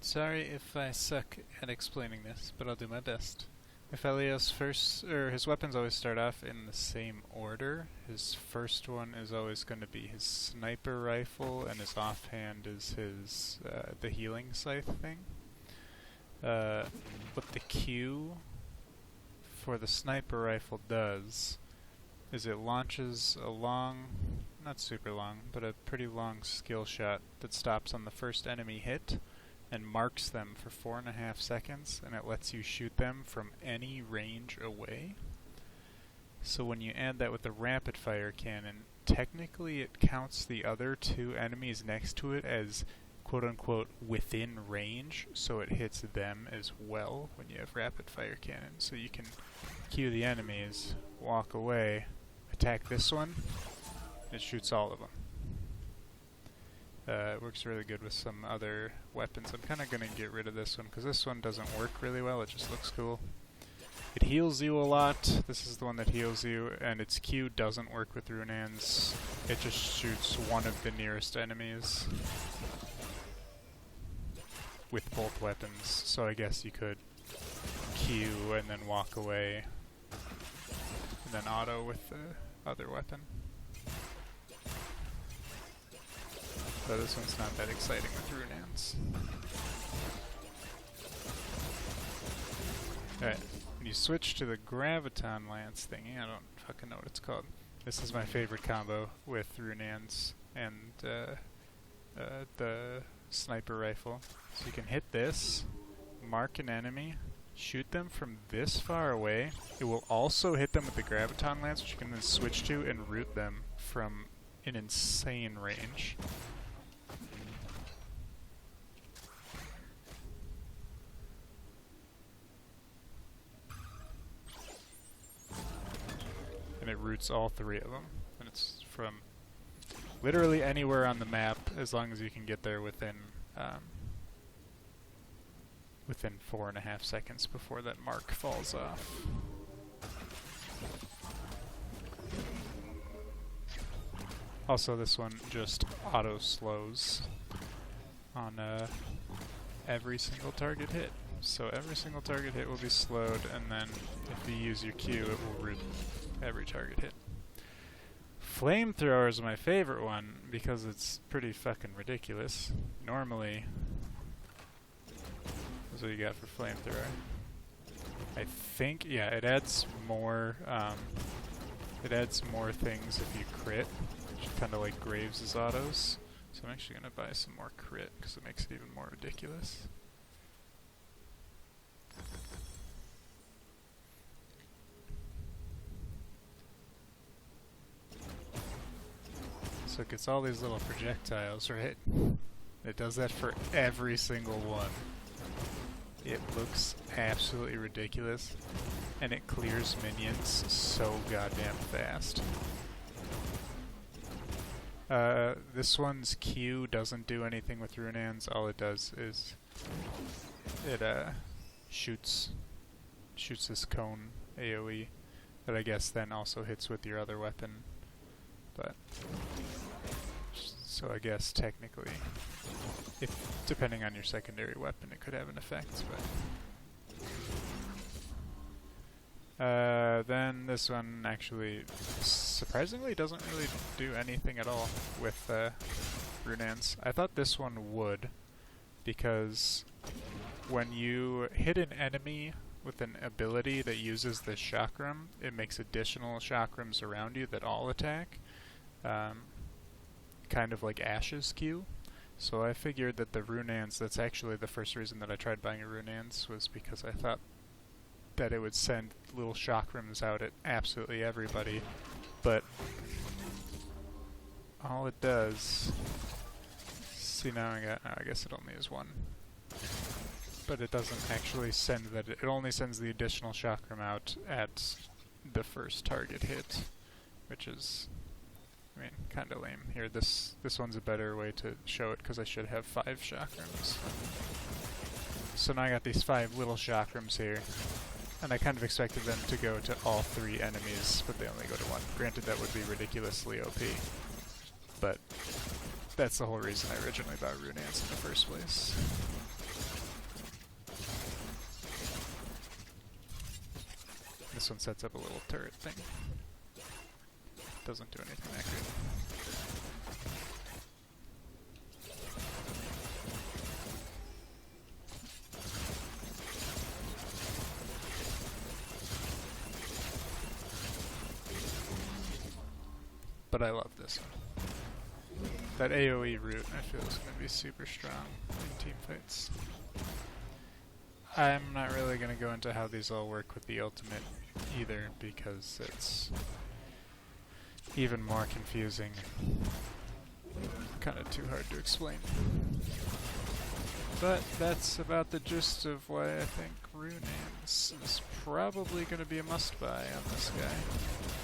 Sorry if I suck at explaining this, but I'll do my best. Aphelios his weapons always start off in the same order. His first one is always going to be his sniper rifle, and his offhand is his the healing scythe thing. What the Q for the sniper rifle does is it launches a long, not super long, but a pretty long skill shot that stops on the first enemy hit and marks them for 4.5 seconds, and it lets you shoot them from any range away. So when you add that with the rapid fire cannon, technically it counts the other two enemies next to it as quote-unquote within range, so it hits them as well when you have rapid fire cannon. So you can cue the enemies, walk away, attack this one, it shoots all of them. It works really good with some other weapons. I'm kind of going to get rid of this one because this one doesn't work really well, it just looks cool. It heals you a lot. This is the one that heals you, and its Q doesn't work with Runaan's. It just shoots one of the nearest enemies with both weapons, so I guess you could Q and then walk away, and then auto with the other weapon. But this one's not that exciting with Runaan's. Alright, when you switch to the Graviton Lance thingy, I don't fucking know what it's called. This is my favorite combo with Runaan's and the sniper rifle. So you can hit this, mark an enemy, shoot them from this far away. It will also hit them with the Graviton Lance, which you can then switch to and root them from an insane range. And it roots all three of them. And it's from literally anywhere on the map, as long as you can get there within 4.5 seconds before that mark falls off. Also, this one just auto slows on every single target hit. So every single target hit will be slowed, and then if you use your Q, it will root every target hit. Flamethrower is my favorite one because it's pretty fucking ridiculous. Normally, that's what you got for flamethrower. I think, yeah, it adds more. It adds more things if you crit, which kind of like Graves' autos. So I'm actually gonna buy some more crit because it makes it even more ridiculous. So it gets all these little projectiles, right? It does that for every single one. It looks absolutely ridiculous, and it clears minions so goddamn fast. This one's Q doesn't do anything with Runaan's. All it does is it shoots this cone AoE that I guess then also hits with your other weapon. But so I guess technically, if depending on your secondary weapon, it could have an effect. But then this one actually surprisingly doesn't really do anything at all with Runaan's. I thought this one would, because when you hit an enemy with an ability that uses the chakram, it makes additional chakrams around you that all attack. Kind of like Ash's Q. So I figured that the Runaan's, that's actually the first reason that I tried buying a Runaan's, was because I thought that it would send little chakrams out at absolutely everybody, but all it does, see now I guess it only is one, but it doesn't actually send that, it only sends the additional chakram out at the first target hit, which is, I mean, kind of lame. Here, this one's a better way to show it because I should have 5 chakrams. So now I got these 5 little chakrams here, and I kind of expected them to go to all 3 enemies, but they only go to 1. Granted, that would be ridiculously OP, but that's the whole reason I originally bought Runaan's in the first place. this one sets up a little turret thing. Doesn't do anything that good. But I love this one. That AoE route I feel is going to be super strong in team fights. I'm not really going to go into how these all work with the ultimate either, because it's even more confusing. Kind of too hard to explain. But that's about the gist of why I think Runaan's is probably going to be a must-buy on this guy.